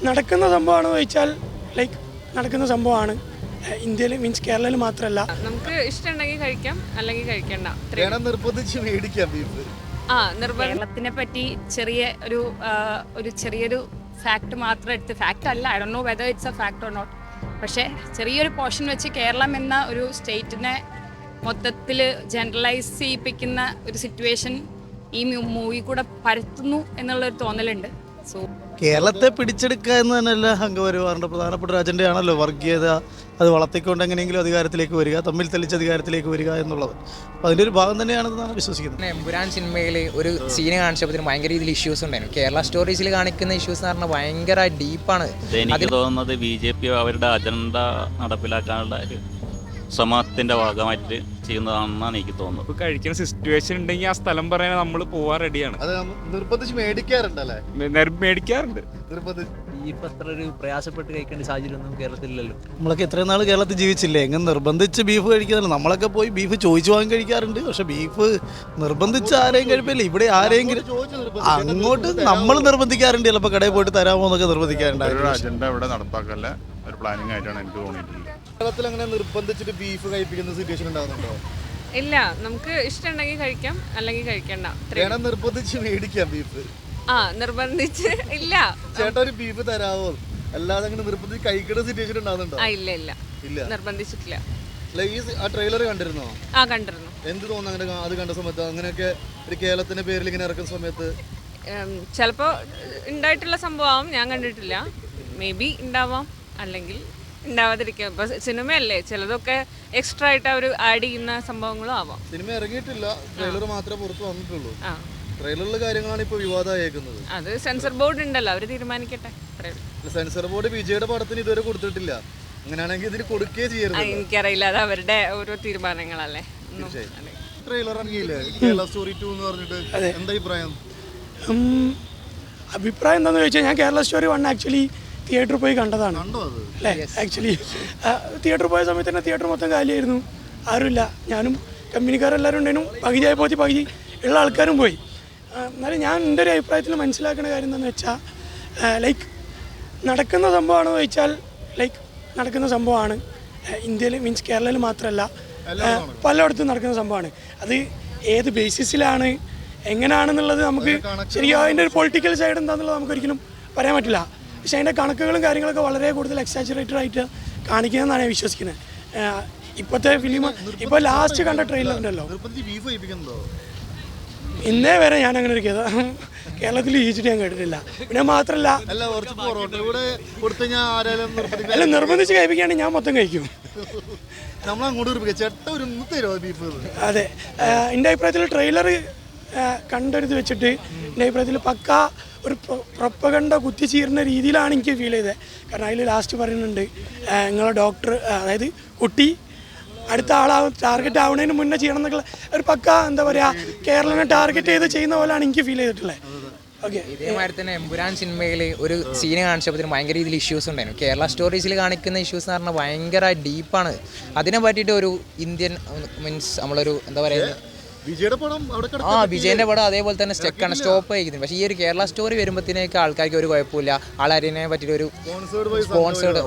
നടക്കുന്ന സംഭവമാണെന്ന് ചോദിച്ചാൽ ലൈക്ക് നടക്കുന്ന സംഭവമാണ്. ഇന്ത്യയിൽ മീൻസ് കേരളയിൽ മാത്രമല്ല. നമുക്ക് ഇഷ്ടമുണ്ടെങ്കിൽ കഴിക്കാം, അല്ലെങ്കിൽ കഴിക്കണ്ട. നിർബന്ധിച്ച് മേടിക്കാം ബീഫ്. കേരളത്തിനെ പറ്റി ഒരു ചെറിയൊരു ഫാക്ട് മാത്രം എടുത്ത്, ഫാക്ട് അല്ല, I don't know whether it's a fact or not, പക്ഷേ ചെറിയൊരു പോർഷൻ വെച്ച് കേരളം എന്ന ഒരു സ്റ്റേറ്റിനെ മൊത്തത്തിൽ ജനറലൈസ് ചെയ്യിപ്പിക്കുന്ന ഒരു സിറ്റുവേഷൻ ഈ മൂവി കൂടെ പരത്തുന്നു എന്നുള്ളൊരു തോന്നലുണ്ട്. സോ കേരളത്തെ പിടിച്ചെടുക്കുക എന്ന് തന്നെയല്ല അംഗപരിവാറിൻ്റെ പ്രധാനപ്പെട്ട അജണ്ടയാണല്ലോ വർഗീയത. അത് വളർത്തിക്കൊണ്ട് എങ്ങനെയെങ്കിലും അധികാരത്തിലേക്ക് വരിക, തമ്മിൽ തെളിച്ച് അധികാരത്തിലേക്ക് വരിക എന്നുള്ളത്. അപ്പോൾ അതിൻ്റെ ഒരു ഭാഗം തന്നെയാണെന്നാണ് വിശ്വസിക്കുന്നത്. എമ്പുരാൻ സിനിമയിൽ ഒരു സീന് കാണിച്ചപ്പോൾ ഭയങ്കര രീതിയിൽ ഇഷ്യൂസ് ഉണ്ടായിരുന്നു. കേരള സ്റ്റോറീസിൽ കാണിക്കുന്ന ഇഷ്യൂസ് എന്ന് പറഞ്ഞാൽ ഭയങ്കര ഡീപ്പാണ്. എനിക്ക് തോന്നുന്നത് BJP അവരുടെ അജണ്ട നടപ്പിലാക്കാനുള്ള ഒരു ശ്രമത്തിൻ്റെ ഭാഗമായിട്ട് ചെയ്യുന്നതാണെന്നാണ് എനിക്ക് തോന്നുന്നത്. ഇപ്പോൾ കഴിക്കുന്ന സിറ്റുവേഷൻ ഉണ്ടെങ്കിൽ ആ സ്ഥലം പറയാൻ നമ്മൾ പോവാൻ റെഡിയാണ്. അത് നിർബന്ധിച്ച് മേടിക്കാറുണ്ടല്ലേ? മേടിക്കാറുണ്ട്. ബീഫ് അത്ര ഒരു പ്രയാസപ്പെട്ട് കഴിക്കേണ്ട സാഹചര്യമൊന്നും കേരളത്തിലില്ലല്ലോ. നമ്മളൊക്കെ ഇത്രയും നാൾ കേരളത്തിൽ ജീവിച്ചില്ലേ, എങ്ങനെ നിർബന്ധിച്ച് ബീഫ് കഴിക്കുന്നില്ല. നമ്മളൊക്കെ പോയി ബീഫ് ചോദിച്ചു വാങ്ങി കഴിക്കാറുണ്ട്. പക്ഷെ ബീഫ് നിർബന്ധിച്ച് ആരെയും കഴിപ്പില്ല. ഇവിടെ ആരെങ്കിലും അങ്ങോട്ട് നമ്മൾ നിർബന്ധിക്കാറുണ്ട്. ചിലപ്പോൾ കടയിൽ പോയിട്ട് തരാമോ എന്നൊക്കെ നിർബന്ധിക്കാറുണ്ട്. അജണ്ട ഇവിടെ നടപ്പാക്കല്ല ഒരു പ്ലാനിങ് ആയിട്ടാണ് എനിക്ക് തോന്നിയിട്ടുള്ളത്. കേരളത്തിൽ അങ്ങനെ നിർബന്ധിച്ചിട്ട് ബീഫ് കഴിപ്പിക്കുന്ന സിറ്റുവേഷൻ ഉണ്ടാകുന്നുണ്ടോ? ഇല്ല, നമുക്ക് ഇഷ്ടമുണ്ടെങ്കിൽ കഴിക്കാം, അല്ലെങ്കിൽ കഴിക്കണ്ട. നിർബന്ധിച്ച് മേടിക്കാം ബീഫ്. നിർബന്ധിച്ച് ഇല്ല. ചേട്ടാ ഒരു ബീഫ് തരാമോ, അല്ലാതെ അങ്ങനെ നിർബന്ധിച്ച് കഴിക്കുന്ന സിറ്റുവേഷൻ ഉണ്ടാകുന്നുണ്ടോ? ഇല്ല, നിർബന്ധിച്ചിട്ടില്ല. ആ ട്രെയിലർ കണ്ടിരുന്നോ? കണ്ടിരുന്നു. എന്ത് തോന്നുന്നു അങ്ങനെ അത് കണ്ട സമയത്ത്? അങ്ങനെയൊക്കെ ഒരു കേരളത്തിന്റെ പേരിൽ ഇങ്ങനെ ഇറക്കുന്ന സമയത്ത് ചിലപ്പോൾ ഉണ്ടായിട്ടുള്ള സംഭവം ഞാൻ കണ്ടിട്ടില്ല. മേ ബി ഉണ്ടാവാം, അല്ലെങ്കിൽ ഉണ്ടാവാതിരിക്കാം. ഇപ്പൊ സിനിമയല്ലേ, ചിലതൊക്കെ എക്സ്ട്രാ ആയിട്ട് അവർ ആഡ് ചെയ്യുന്ന സംഭവങ്ങളും ആവാം. സിനിമ ഇറങ്ങിയിട്ടില്ല, ട്രെയിലർ മാത്രമേ പുറത്ത് വന്നിട്ടുള്ളൂ. ട്രെയിലറിലെ കാര്യങ്ങളാണ് ഇപ്പോൾ വിവാദമായേക്കുന്നത്. അത് സെൻസർ ബോർഡ് ഉണ്ടല്ലോ, അവർ തീരുമാനിക്കട്ടെ. സെൻസർ ബോർഡ് വിജയുടെ പടത്തിന് ഇതുവരെ കൊടുത്തിട്ടില്ല. അങ്ങനെയാണെങ്കിൽ ഇതിന് കൊടുക്കുകയും ചെയ്യരുത്. എനിക്കറിയില്ല, അത് അവരുടെ ഓരോ തീരുമാനങ്ങളല്ലേ. ട്രെയിലർ ഇറങ്ങിയില്ലേ കേരള സ്റ്റോറി 2 എന്ന് പറഞ്ഞിട്ട്, എന്താ അഭിപ്രായം? അഭിപ്രായം എന്താണെന്ന് ചോദിച്ചാൽ, ഞാൻ കേരള സ്റ്റോറി 1 ആക്ച്വലി തിയേറ്ററിൽ പോയി കണ്ടതാണ് അല്ലേ. ആക്ച്വലി തിയേറ്ററിൽ പോയ സമയത്ത് തന്നെ തിയേറ്റർ മൊത്തം കാലിയായിരുന്നു, ആരുമില്ല. ഞാനും കമ്പനിക്കാരെല്ലാവരും ഉണ്ടായിരുന്നു. പകുതിയായപ്പോൾ പകുതി ഉള്ള ആൾക്കാരും പോയി. എന്നാലും ഞാൻ എൻ്റെ ഒരു അഭിപ്രായത്തിൽ മനസ്സിലാക്കുന്ന കാര്യം എന്താണെന്ന് വെച്ചാൽ, ലൈക്ക് നടക്കുന്ന സംഭവമാണെന്ന് ചോദിച്ചാൽ ലൈക്ക് നടക്കുന്ന സംഭവമാണ്. ഇന്ത്യയിൽ മീൻസ് കേരളയിൽ മാത്രമല്ല, പലയിടത്തും നടക്കുന്ന സംഭവമാണ്. അത് ഏത് ബേസിസിലാണ്, എങ്ങനെയാണെന്നുള്ളത് നമുക്ക് ശരിക്കും അതിൻ്റെ ഒരു പൊളിറ്റിക്കൽ സൈഡ് എന്താണെന്നുള്ളത് നമുക്കൊരിക്കലും പറയാൻ പറ്റില്ല. പക്ഷേ അതിൻ്റെ കണക്കുകളും കാര്യങ്ങളൊക്കെ വളരെ കൂടുതൽ എക്സാജറേറ്റഡ് ആയിട്ട് കാണിക്കുന്നതെന്നാണ് ഞാൻ വിശ്വസിക്കുന്നത്. ഇപ്പോഴത്തെ ഫിലിം ഇപ്പോൾ ലാസ്റ്റ് കണ്ട ട്രെയിലർ ഉണ്ടല്ലോ, ഇന്നേ വരെ ഞാൻ അങ്ങനെ ഒരു കേരളത്തിൽ ജീവിച്ചിട്ട് ഞാൻ കേട്ടിട്ടില്ല. പിന്നെ മാത്രമല്ല, അല്ല നിർബന്ധിച്ച് കഴിപ്പിക്കുകയാണെങ്കിൽ ഞാൻ മൊത്തം കഴിക്കും. അതെ, എൻ്റെ അഭിപ്രായത്തിൽ ട്രെയിലർ കണ്ടെടുത്ത് വെച്ചിട്ട് എൻ്റെ അഭിപ്രായത്തിൽ പക്ക ഒരു പ്രൊപ്പഗണ്ട കുത്തിച്ചീറുന്ന രീതിയിലാണ് എനിക്ക് ഫീൽ ചെയ്തത്. കാരണം അതിൽ ലാസ്റ്റ് പറയുന്നുണ്ട്, നിങ്ങളെ ഡോക്ടർ, അതായത് കുട്ടി അടുത്ത ആളാവും, ടാർഗറ്റ് ആവുന്നതിന് മുന്നേ ചെയ്യണം എന്നുള്ള ഒരു പക്ക എന്താ പറയുക, കേരളനെ ടാർഗറ്റ് ചെയ്ത് ചെയ്യുന്ന പോലെയാണ് എനിക്ക് ഫീൽ ചെയ്തിട്ടുള്ളത്. ഇതേമാതിരി തന്നെ എമ്പുരാൻ സിനിമയിൽ ഒരു സീന് കാണിച്ചപ്പോൾ ഭയങ്കര രീതിയിൽ ഇഷ്യൂസ് ഉണ്ടായിരുന്നു. കേരള സ്റ്റോറീസിൽ കാണിക്കുന്ന ഇഷ്യൂസ് എന്ന് പറഞ്ഞാൽ ഭയങ്കര ഡീപ്പാണ്. അതിനെ പറ്റിയിട്ട് ഒരു ഇന്ത്യൻ മീൻസ് നമ്മളൊരു എന്താ പറയുക, വിജയന്റെ പടം അതേപോലെ തന്നെ സ്റ്റെക്കാണ്, സ്റ്റോപ്പ് ആയിരിക്കുന്നത്. പക്ഷേ ഈ ഒരു കേരള സ്റ്റോറി വരുമ്പോഴത്തേക്ക് ആൾക്കാർക്ക് ഒരു കുഴപ്പമില്ല. ആളറിനെ പറ്റിയിട്ട് ഒരു സ്പോൺസേർഡ്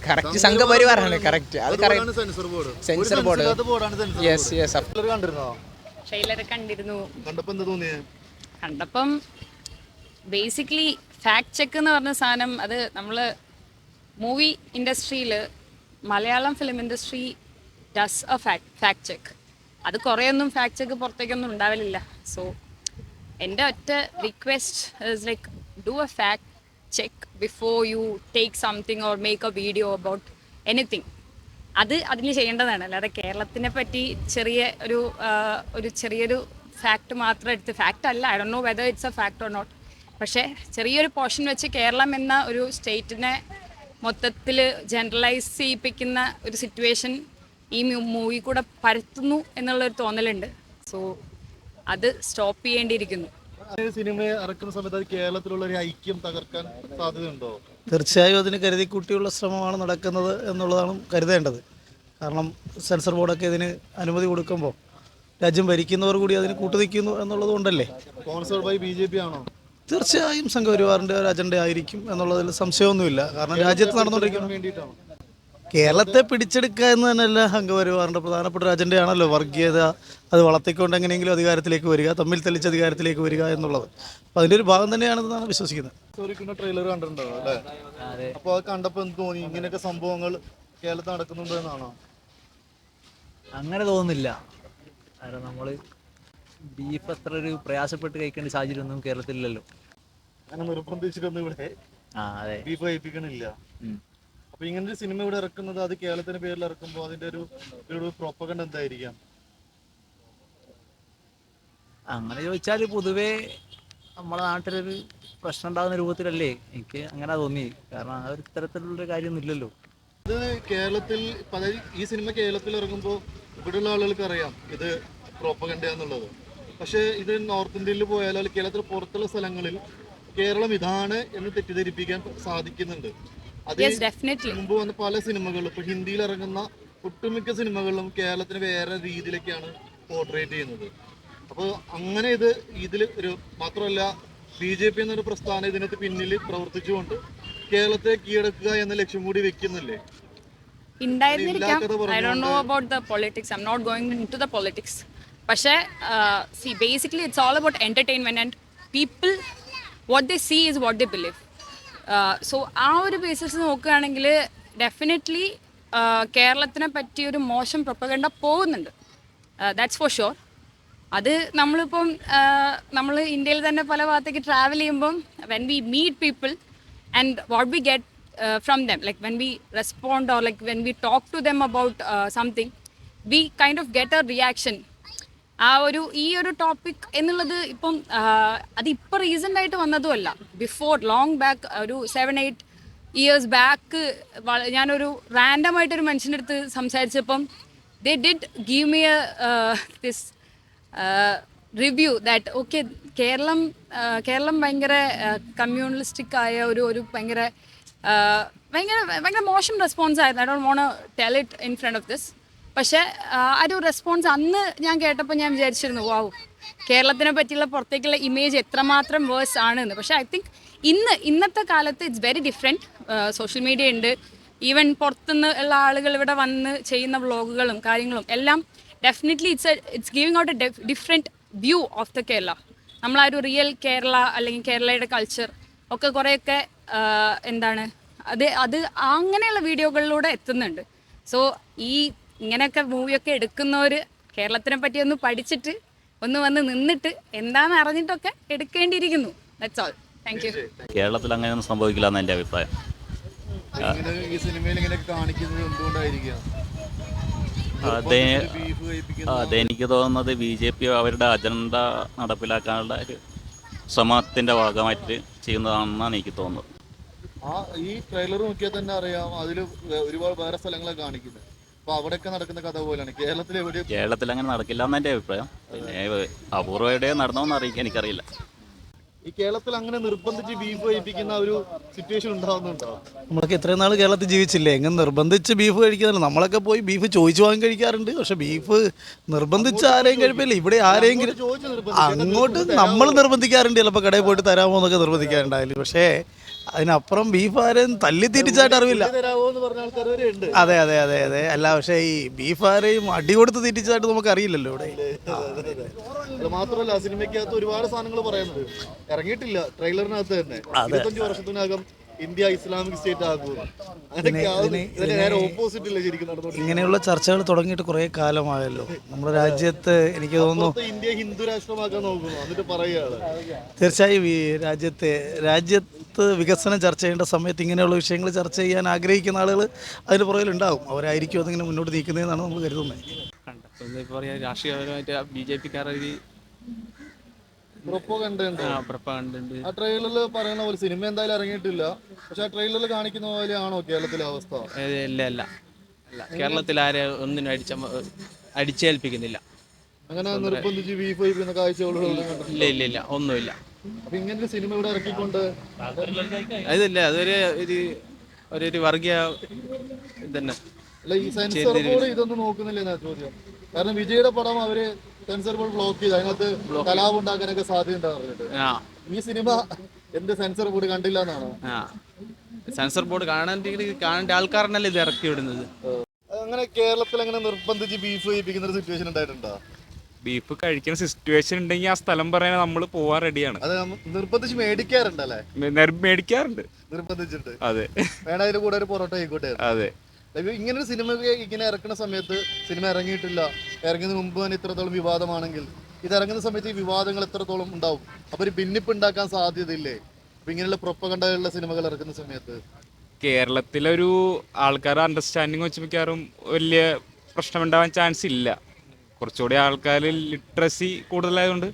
കറക്റ്റ് സംഘപരിവാറാണ്. കറക്റ്റ്, അത് censor board. Yes yes. Trailer കണ്ടിരുന്നു. കണ്ടപ്പം ബേസിക്കലി ഫാക്ട് ചെക്ക് എന്ന് പറഞ്ഞ സാധനം, അത് നമ്മൾ മൂവി ഇൻഡസ്ട്രിയിൽ, Malayalam film industry does A fact check. അത് കുറേയൊന്നും ഫാക്ട് ചെക്ക് പുറത്തേക്കൊന്നും ഉണ്ടാവലില്ല. സോ എൻ്റെ ഒറ്റ request is like do A fact check before you take something or make A video about anything. അത് അതിൽ ചെയ്യേണ്ടതാണ്. അല്ലാതെ കേരളത്തിനെ പറ്റി ചെറിയൊരു ഫാക്ട് മാത്രം എടുത്ത്, ഫാക്ട് അല്ല, I don't know whether it's a fact or not, പക്ഷേ ചെറിയൊരു പോർഷൻ വെച്ച് കേരളം എന്ന ഒരു സ്റ്റേറ്റിനെ മൊത്തത്തിൽ ജനറലൈസ് ചെയ്യിപ്പിക്കുന്ന ഒരു സിറ്റുവേഷൻ ഈ മൂവി കൂടെ പരത്തുന്നു എന്നുള്ളൊരു തോന്നലുണ്ട്. സോ അത് സ്റ്റോപ്പ് ചെയ്യേണ്ടിയിരിക്കുന്നു. സിനിമ ഇറക്കുന്ന സമയത്ത് കേരളത്തിലുള്ള ഒരു ഐക്യം തകർക്കാൻ സാധ്യതയുണ്ടോ? തീർച്ചയായും അതിന് കരുതിക്കൂട്ടിയുള്ള ശ്രമമാണ് നടക്കുന്നത് എന്നുള്ളതാണ് കരുതേണ്ടത്. കാരണം സെൻസർ ബോർഡൊക്കെ ഇതിന് അനുമതി കൊടുക്കുമ്പോൾ രാജ്യം ഭരിക്കുന്നവർ കൂടി അതിന് കൂട്ടുനിൽക്കുന്നു എന്നുള്ളത് കൊണ്ടല്ലേ. സ്പോൺസർഡ് ബൈ BJP ആണോ? തീർച്ചയായും സംഘപരിവാറിൻ്റെ ഒരു അജണ്ട ആയിരിക്കും എന്നുള്ളതിൽ സംശയമൊന്നുമില്ല. കാരണം രാജ്യത്ത് നടന്നുകൊണ്ടിരിക്കുന്ന വേണ്ടിയിട്ടാണ്. കേരളത്തെ പിടിച്ചെടുക്കുക എന്ന് തന്നെയല്ല സംഘപരിവാറിൻ്റെ പ്രധാനപ്പെട്ട ഒരു അജണ്ടയാണല്ലോ വർഗീയത. അത് വളർത്തിക്കൊണ്ട് എങ്ങനെയെങ്കിലും അധികാരത്തിലേക്ക് വരിക, തമ്മിൽ തെളിച്ച് അധികാരത്തിലേക്ക് വരിക എന്നുള്ളത്. അപ്പോൾ അതിൻ്റെ ഒരു ഭാഗം തന്നെയാണെന്നാണ് വിശ്വസിക്കുന്നത്. സ്റ്റോറിക്കുന്ന ട്രെയിലർ കണ്ടിട്ടുണ്ടാവും അല്ലേ? അപ്പോൾ അത് കണ്ടപ്പോൾ എന്ത് തോന്നി? ഇങ്ങനെയൊക്കെ സംഭവങ്ങൾ കേരളത്തിൽ നടക്കുന്നുണ്ട് എന്നാണോ? അങ്ങനെ തോന്നുന്നില്ല. കാരണം നമ്മൾ ബീഫ് അത്ര ഒരു പ്രയാസപ്പെട്ട് കഴിക്കേണ്ട സാഹചര്യം ഒന്നും കേരളത്തിലില്ലല്ലോ. അങ്ങനെ നിർബന്ധിച്ചിട്ടൊന്നും ഇവിടെ അതെ, ബീഫ് കഴിപ്പിക്കണില്ല. അപ്പൊ ഇങ്ങനൊരു സിനിമ ഇവിടെ ഇറക്കുന്നത്, അത് കേരളത്തിന്റെ പേരിൽ ഇറക്കുമ്പോൾ അതിന്റെ ഒരു പ്രൊപ്പഗണ്ട എന്തായിരിക്കാം? അങ്ങനെ ചോദിച്ചാൽ പൊതുവേ നമ്മളെ നാട്ടിലൊരു പ്രശ്നം ഉണ്ടാകുന്ന രൂപത്തിലല്ലേ എനിക്ക് അങ്ങനെ തോന്നി. കാരണം ആ ഒരു തരത്തിലുള്ളൊരു കാര്യമൊന്നും ഇല്ലല്ലോ. ഇത് കേരളത്തിൽ, അതായത് ഈ സിനിമ കേരളത്തിൽ ഇറങ്ങുമ്പോൾ ഇവിടെയുള്ള ആളുകൾക്ക് അറിയാം ഇത് പ്രൊപ്പഗണ്ട എന്നുള്ളത്. പക്ഷേ ഇത് നോർത്ത് ഇന്ത്യയിൽ പോയാൽ, അല്ലെങ്കിൽ കേരളത്തിൽ പുറത്തുള്ള സ്ഥലങ്ങളിൽ കേരളം ഇതാണ് എന്ന് തെറ്റിദ്ധരിപ്പിക്കാൻ സാധിക്കുന്നുണ്ട്. അത് മുമ്പ് വന്ന പല സിനിമകളും, ഇപ്പൊ ഹിന്ദിയിൽ ഇറങ്ങുന്ന ഒട്ടുമിക്ക സിനിമകളിലും കേരളത്തിന് വേറെ രീതിയിലൊക്കെയാണ് പോർട്രേറ്റ് ചെയ്യുന്നത്. അപ്പോൾ അങ്ങനെ ഇതിൽ ഒരു മാത്രമല്ല, BJP എന്നൊരു പ്രസ്ഥാനം ഇതിനകത്ത് പിന്നിൽ പ്രവർത്തിച്ചുകൊണ്ട് കേരളത്തെ കീഴടക്കുക എന്ന ലക്ഷ്യം കൂടി വെക്കുന്നില്ലേ? ഉണ്ടായിരുന്നിരിക്കാം. I don't know about the politics. I am not going into the politics. പക്ഷേ see basically it's all about entertainment and people what they see is what they believe. So ആ ഒരു ബേസിസ് നോക്കുകയാണെങ്കിൽ definitely കേരളത്തിനെ പറ്റി ഒരു മോശം propaganda പോകുന്നുണ്ട്. That's for sure. അത് നമ്മളിപ്പം നമ്മൾ ഇന്ത്യയിൽ തന്നെ പല ഭാഗത്തേക്ക് ട്രാവൽ ചെയ്യുമ്പം when we meet people and what we get from them, like when we respond or like when we talk to them about something, we kind of get a reaction. ഈ ഒരു ടോപ്പിക് എന്നുള്ളത് ഇപ്പം അതിപ്പോൾ recent ആയിട്ട് വന്നതുമല്ല. Before long back, ഒരു 7-8 years back ഞാനൊരു റാൻഡമായിട്ടൊരു മനുഷ്യൻ്റെ അടുത്ത് സംസാരിച്ചപ്പം they did give me this review that okay Keralam ഭയങ്കര കമ്മ്യൂണലിസ്റ്റിക് ആയ ഒരു ഭയങ്കര മോശം റെസ്പോൺസ് ആയിരുന്നു. I don't want tell it in front of this. പക്ഷേ ആ ഒരു റെസ്പോൺസ് അന്ന് ഞാൻ കേട്ടപ്പോൾ ഞാൻ വിചാരിച്ചിരുന്നു, വാവ്, കേരളത്തിനെ പറ്റിയുള്ള പുറത്തേക്കുള്ള ഇമേജ് എത്രമാത്രം വേഴ്സ് ആണെന്ന്. പക്ഷേ ഐ തിങ്ക് ഇന്നത്തെ കാലത്ത് it's very different. Social media ഉണ്ട്. ഈവൻ പുറത്തുനിന്ന് ഉള്ള ആളുകൾ ഇവിടെ വന്ന് ചെയ്യുന്ന വ്ളോഗുകളും കാര്യങ്ങളും എല്ലാം definitely it's giving out A different view of the Kerala. നമ്മളാ ഒരു റിയൽ കേരള അല്ലെങ്കിൽ കേരളയുടെ കൾച്ചർ ഒക്കെ കുറേയൊക്കെ എന്താണ് അത് അങ്ങനെയുള്ള വീഡിയോകളിലൂടെ എത്തുന്നുണ്ട്. സോ ഇങ്ങനെയൊക്കെ മൂവിയൊക്കെ എടുക്കുന്നവർ കേരളത്തിനെ പറ്റി ഒന്ന് പഠിച്ചിട്ട് ഒന്ന് വന്ന് നിന്നിട്ട് എന്താണെന്ന് അറിഞ്ഞിട്ടൊക്കെ എടുക്കേണ്ടിയിരിക്കുന്നു. That's all. Thank you. കേരളത്തിൽ അങ്ങനെയൊന്നും സംഭവിക്കില്ല എന്ന് എൻ്റെ അഭിപ്രായം. ഈ സിനിമയിൽ ഇങ്ങനെ കാണിക്കുന്നത് എന്തുകൊണ്ടായിരിക്കാം? അതെനിക്ക് തോന്നുന്നത് BJP അവരുടെ അജണ്ട നടപ്പിലാക്കാനുള്ള ഒരു ശ്രമത്തിൻ്റെ ഭാഗമായിട്ട് ചെയ്യുന്നതാണെന്നാണ് എനിക്ക് തോന്നുന്നത്. ഈ ട്രെയിലർ നോക്കിയാൽ തന്നെ അറിയാം, അതിൽ ഒരുപാട് വേറെ സ്ഥലങ്ങളൊക്കെ കാണിക്കുന്നത്. അപ്പോൾ അവിടെയൊക്കെ നടക്കുന്ന കഥ പോലെയാണ് കേരളത്തിൽ അങ്ങനെ നടക്കില്ല എന്ന് എൻ്റെ അഭിപ്രായം. പിന്നെ അപൂർവ എവിടെയോ നടന്നോന്ന് എനിക്കറിയില്ല. ഈ കേരളത്തിൽ അങ്ങനെ നിർബന്ധിച്ച് ബീഫ് കഴിപ്പിക്കുന്ന ഒരു സിറ്റുവേഷൻ ഉണ്ടാവുന്നുണ്ടോ? നമ്മളൊക്കെ ഇത്രയും നാൾ കേരളത്തിൽ ജീവിച്ചില്ലേ, എങ്ങനെ നിർബന്ധിച്ച് ബീഫ് കഴിക്കുന്നില്ല. നമ്മളൊക്കെ പോയി ബീഫ് ചോദിച്ചു വാങ്ങി കഴിക്കാറുണ്ട്. പക്ഷെ ബീഫ് നിർബന്ധിച്ച് ആരെയും കഴിപ്പില്ല. ഇവിടെ ആരെങ്കിലും അങ്ങോട്ട് നമ്മൾ നിർബന്ധിക്കാറുണ്ട്. ചിലപ്പോൾ കടയിൽ പോയിട്ട് തരാമോ എന്നൊക്കെ നിർബന്ധിക്കാറുണ്ടായാലും. പക്ഷേ അതിനപ്പുറം ബീഫ് ആരെയും തല്ലി തീറ്റിച്ചായിട്ട് അറിവില്ല. അതെ അതെ അതെ അതെ അല്ല, പക്ഷേ ഈ ബീഫ് ആരെയും അടി കൊടുത്ത് തീറ്റിച്ചായിട്ട് നമുക്ക് അറിയില്ലല്ലോ ഇവിടെ. മാത്രമല്ല സിനിമയ്ക്കകത്ത് ഒരുപാട് സാധനങ്ങൾ പറയുന്നത് ഇറങ്ങിയിട്ടില്ല. ട്രെയിലറിനകത്ത് തന്നെ 25 വർഷത്തിനകം ഇന്ത്യ ഇസ്ലാമിക് സ്റ്റേറ്റ് ആകും. ഇങ്ങനെയുള്ള ചർച്ചകൾ തുടങ്ങിയിട്ട് കുറേ കാലമായല്ലോ നമ്മുടെ രാജ്യത്ത്. എനിക്ക് തോന്നുന്നു ഇന്ത്യ ഹിന്ദു രാഷ്ട്രമാക്കാൻ നോക്കുന്നു, എന്നിട്ട് പറയുകയാണ്. തീർച്ചയായും ഈ രാജ്യത്ത് വികസനം ചർച്ച ചെയ്യേണ്ട സമയത്ത് ഇങ്ങനെയുള്ള വിഷയങ്ങൾ ചർച്ച ചെയ്യാൻ ആഗ്രഹിക്കുന്ന ആളുകൾ അതിന് പുറകിലുണ്ടാകും. അവരായിരിക്കും അതിങ്ങനെ മുന്നോട്ട് നീക്കുന്നതെന്നാണ് നമ്മൾ കരുതുന്നത്. രാഷ്ട്രീയപരമായിട്ട് BJP-ക്കാരൊരു ആ ട്രെയിലറിൽ പറയുന്ന പോലെ സിനിമ എന്തായാലും ഇറങ്ങിയിട്ടില്ല. പക്ഷെ ആ ട്രെയിലറിൽ കാണിക്കുന്ന പോലെയാണോ കേരളത്തിലെ അവസ്ഥ? അല്ല, കേരളത്തിൽ ആരെ ഒന്നിനും അടിച്ചേൽപ്പിക്കുന്നില്ല. അങ്ങനെ നിർബന്ധിച്ച് ബീഫ് കഴിക്കുന്ന കാഴ്ചകളും ഇല്ല ഒന്നുമില്ല. അപ്പൊ ഇങ്ങനൊരു സിനിമ ഇവിടെ ഇറക്കിക്കൊണ്ട് അതില്ല, അതൊരു വർഗീയ ഇതന്നെ. അല്ല, ഈ സെൻസർ ബോർഡ് ഇതൊന്നും നോക്കുന്നില്ല ചോദ്യം. കാരണം വിജയുടെ പടം അവര് സെൻസർ ബോർഡ് ബ്ലോക്ക് ചെയ്ത് അതിനകത്ത് കലാപം ഉണ്ടാക്കാനൊക്കെ സാധ്യത ഉണ്ടാകുന്നുണ്ട്. ഈ സിനിമ എന്ത് സെൻസർ ബോർഡ് കണ്ടില്ല എന്നാണോ? ആ സെൻസർ ബോർഡ് കാണേണ്ട ആൾക്കാരനല്ലേ ഇത് ഇറക്കി വിടുന്നത്. അങ്ങനെ കേരളത്തിൽ അങ്ങനെ നിർബന്ധിച്ച് ബീഫ് കഴിപ്പിക്കുന്ന ഒരു സിറ്റുവേഷൻ ഉണ്ടായിട്ടുണ്ടോ? ബീഫ് കഴിക്കുന്ന സിറ്റുവേഷൻ ഉണ്ടെങ്കിൽ ആ സ്ഥലം പറയാൻ നമ്മൾ പോവാൻ റെഡിയാണ്. അത് നിർബന്ധിച്ച് മേടിക്കാറുണ്ടല്ലേ? മേടിക്കാറുണ്ട് നിർബന്ധിച്ചിട്ട്. അതെ വേണ അതിന് കൂടെ ഒരു പൊറോട്ട ആയിക്കോട്ടെ. അതെ. ഇങ്ങനെ ഒരു സിനിമ ഇങ്ങനെ ഇറക്കുന്ന സമയത്ത് സിനിമ ഇറങ്ങിയിട്ടില്ല, ഇറങ്ങുന്നതിന് മുമ്പ് തന്നെ ഇത്രത്തോളം വിവാദമാണെങ്കിൽ ഇത് ഇറങ്ങുന്ന സമയത്ത് ഈ വിവാദങ്ങൾ എത്രത്തോളം ഉണ്ടാവും? അപ്പൊ ഒരു ഭിന്നിപ്പ് ഉണ്ടാക്കാൻ സാധ്യതയില്ലേ അപ്പൊ ഇങ്ങനെയുള്ള പ്രൊപ്പഗണ്ടയുള്ള സിനിമകൾ ഇറക്കുന്ന സമയത്ത്? കേരളത്തിലൊരു ആൾക്കാരുടെ അണ്ടർസ്റ്റാൻഡിങ് വെച്ച് മിക്കാറും വലിയ പ്രശ്നമുണ്ടാവാൻ ചാൻസ് ഇല്ല. കുറച്ചുകൂടി ആൾക്കാർ ലിറ്ററസി കൂടുതലായതുകൊണ്ട്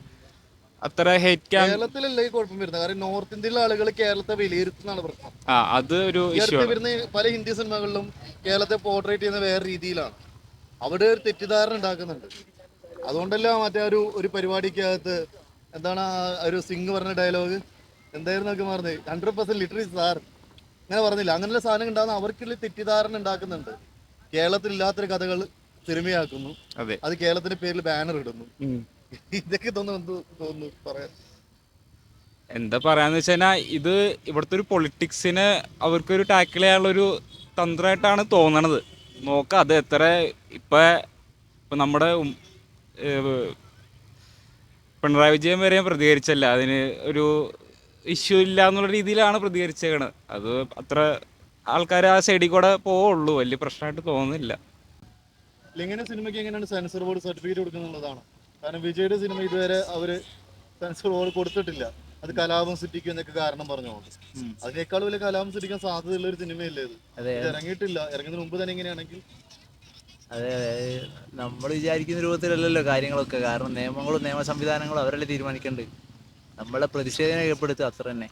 അത്ര ഹേറ്റ് കേരളത്തിലല്ല ഈ കുഴപ്പം വരുന്നത്. കാരണം നോർത്ത് ഇന്ത്യയിലെ ആളുകൾ കേരളത്തെ വിലയിരുത്തുന്നതാണ് പ്രശ്നം. അത് ഒരു ഇഷ്യൂ വരുന്ന പല ഹിന്ദി സിനിമകളിലും കേരളത്തെ പോർട്രേറ്റ് ചെയ്യുന്ന വേറെ രീതിയിലാണ്. അവിടെ ഒരു തെറ്റിദ്ധാരണ ഉണ്ടാക്കുന്നുണ്ട്. അതുകൊണ്ടല്ല മറ്റേ ഒരു പരിപാടിക്കകത്ത് എന്താണ് ഒരു സിംഗ് പറഞ്ഞ ഡയലോഗ് എന്തായിരുന്നു ഒക്കെ പറഞ്ഞത്, 100% ലിറ്റററി സാർ അങ്ങനെ പറഞ്ഞില്ല. അങ്ങനെയുള്ള സാധനം ഉണ്ടാകുന്ന അവർക്കുള്ള തെറ്റിദ്ധാരണ ഉണ്ടാക്കുന്നുണ്ട്. കേരളത്തിലില്ലാത്തൊരു കഥകൾ സിനിമയാക്കുന്നു, അത് കേരളത്തിന്റെ പേരിൽ ബാനർ ഇടുന്നു. ഇതൊക്കെ തോന്നുന്നു പറയാൻ. എന്താ പറയാന്ന് വെച്ച് കഴിഞ്ഞാൽ ഇത് ഇവിടുത്തെ ഒരു പൊളിറ്റിക്സിനെ അവർക്കൊരു ടാക്കിൾ ചെയ്യാനുള്ളൊരു തന്ത്രമായിട്ടാണ് തോന്നണത്. നോക്കാം അത് എത്ര ഇപ്പം നമ്മുടെ പിണറായി വിജയൻ വരെ പ്രതികരിച്ചല്ല, അതിന് ഒരു ഇഷ്യൂ ഇല്ല എന്നുള്ള രീതിയിലാണ് പ്രതികരിച്ചേക്കണത്. അത് അത്ര ആൾക്കാർ ആ സൈഡിൽ കൂടെ പോവുള്ളൂ, വലിയ പ്രശ്നമായിട്ട് തോന്നുന്നില്ല. ഇങ്ങനെ സിനിമയ്ക്ക് എങ്ങനെയാണ് സെൻസർ ബോർഡ് സർട്ടിഫിക്കറ്റ് കൊടുക്കുന്നുള്ളതാണ്. കാരണം വിജയുടെ സിനിമ ഇതുവരെ അവര് സെൻസർ ബോർഡ് കൊടുത്തിട്ടില്ല. അത് കലാപം സൃഷ്ടിക്കും എന്നൊക്കെ കാരണം പറഞ്ഞോണ്ട് അതിനേക്കാൾ വലിയ കലാപം സൃഷ്ടിക്കാൻ സാധ്യതയുള്ള ഒരു സിനിമയല്ലേ ഇത്? ഇറങ്ങിയിട്ടില്ല. ഇറങ്ങുന്നതിന് മുമ്പ് തന്നെ എങ്ങനെയാണെങ്കിൽ അതെ നമ്മൾ വിചാരിക്കുന്ന രൂപത്തിലല്ലല്ലോ കാര്യങ്ങളൊക്കെ. കാരണം നിയമങ്ങളും നിയമ സംവിധാനങ്ങളും അവരല്ലേ തീരുമാനിക്കേണ്ടത്. നമ്മളെ പ്രതിഷേധം രേഖപ്പെടുത്തുക അത്ര തന്നെ.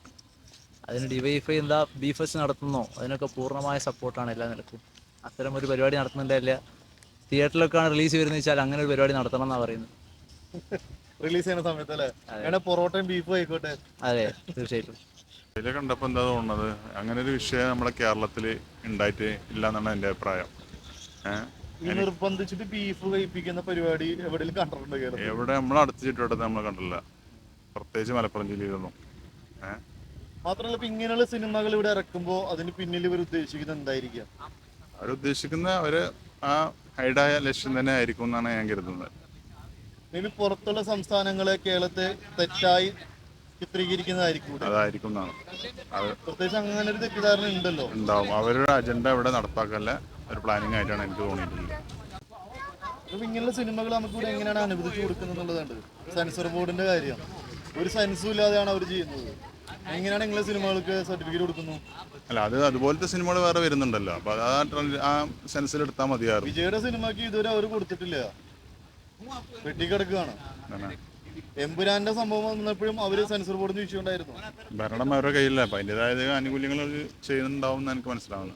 അതിന് ഡിവൈഎഫ്ഐ എന്താ ബീഫസ് നടത്തുന്നോ അതിനൊക്കെ പൂർണ്ണമായ സപ്പോർട്ടാണ് എല്ലാ നിലക്കും. അത്തരം ഒരു പരിപാടി നടത്തുന്നുണ്ടല്ല. തിയേറ്ററിലൊക്കെയാണ് റിലീസ് വരുന്നത് വെച്ചാൽ അങ്ങനെ ഒരു പരിപാടി നടത്തണം എന്നാണ് പറയുന്നത്. റിലീസ് ചെയ്യുന്ന സമയത്ത് അല്ലേ പൊറോട്ടയും ബീഫും ആയിക്കോട്ടെ. അതെ തീർച്ചയായിട്ടും. ഇതിൽ കണ്ടപ്പോൾ എന്താ തോന്നുന്നത്, അങ്ങനെ ഒരു വിഷയം നമ്മുടെ കേരളത്തിൽ ഉണ്ടായിട്ട് ഇല്ല എന്നാണ് എൻ്റെ അഭിപ്രായം. നിർബന്ധിച്ചിട്ട് ബീഫ് കഴിപ്പിക്കുന്ന പരിപാടി എവിടെയും കണ്ടിട്ടുണ്ടോ കേരളത്തിൽ? എവിടെ നമ്മൾ അടുത്ത ചുറ്റുവട്ടത്ത് നമ്മൾ കണ്ടില്ല, പ്രത്യേകിച്ച് മലപ്പുറം ജില്ലയിലൊന്നും. മാത്രമല്ല ഇപ്പൊ ഇങ്ങനെയുള്ള സിനിമകൾ ഇവിടെ ഇറക്കുമ്പോൾ അതിന് പിന്നിൽ ഇവർ ഉദ്ദേശിക്കുന്നത് എന്തായിരിക്കാം? അവരുദ്ദേശിക്കുന്ന അവര് ആ ഹൈഡായ ലക്ഷ്യം തന്നെ ആയിരിക്കും എന്നാണ് ഞാൻ കരുതുന്നത്. മേ ബി പുറത്തുള്ള സംസ്ഥാനങ്ങളെ കേരളത്തെ തെറ്റായി ചിത്രീകരിക്കുന്നതായിരിക്കും. അതായിരിക്കും എന്നാണ്. പ്രത്യേകിച്ച് അങ്ങനെ ഒരു തെറ്റിദ്ധാരണ ഉണ്ടല്ലോ. ഉണ്ടാവും. അവരുടെ അജണ്ട ഇവിടെ നടപ്പാക്കല്ല ഒരു പ്ലാനിങ് ആയിട്ടാണ് എനിക്ക് തോന്നിയിട്ടുള്ളത്. അപ്പൊ ഇങ്ങനെയുള്ള സിനിമകൾ നമുക്ക് ഇവിടെ എങ്ങനെയാണ് അനുവദിച്ചു കൊടുക്കുന്നത് എന്നുള്ളതുണ്ട്. സെൻസർ ബോർഡിന്റെ കാര്യം ഒരു സെൻസും ഇല്ലാതെയാണ് അവർ ചെയ്യുന്നത്. എങ്ങനെയാണ് നിങ്ങളെ സിനിമകൾക്ക് സർട്ടിഫിക്കറ്റ് കൊടുക്കുന്നു? അല്ല അത് അതുപോലത്തെ സിനിമകൾ വേറെ വരുന്നുണ്ടല്ലോ. അപ്പൊ ആ സെൻസിൽ എടുത്താൽ മതിയായിരുന്നു. വിജയുടെ സിനിമക്ക് ഇതുവരെ അവർ കൊടുത്തിട്ടില്ല, വെട്ടിക്കിടക്കുകയാണ്. എമ്പുരാന്റെ സംഭവം വന്നപ്പോഴും അവര് സെൻസർ ബോർഡിന് വിഷയം ഉണ്ടായിരുന്നു. ഭരണം അവരുടെ കയ്യില്ല. അപ്പൊ അതിൻ്റെതായ ആനുകൂല്യങ്ങൾ ചെയ്യുന്നുണ്ടാവും എന്ന് എനിക്ക് മനസ്സിലാവുന്നു.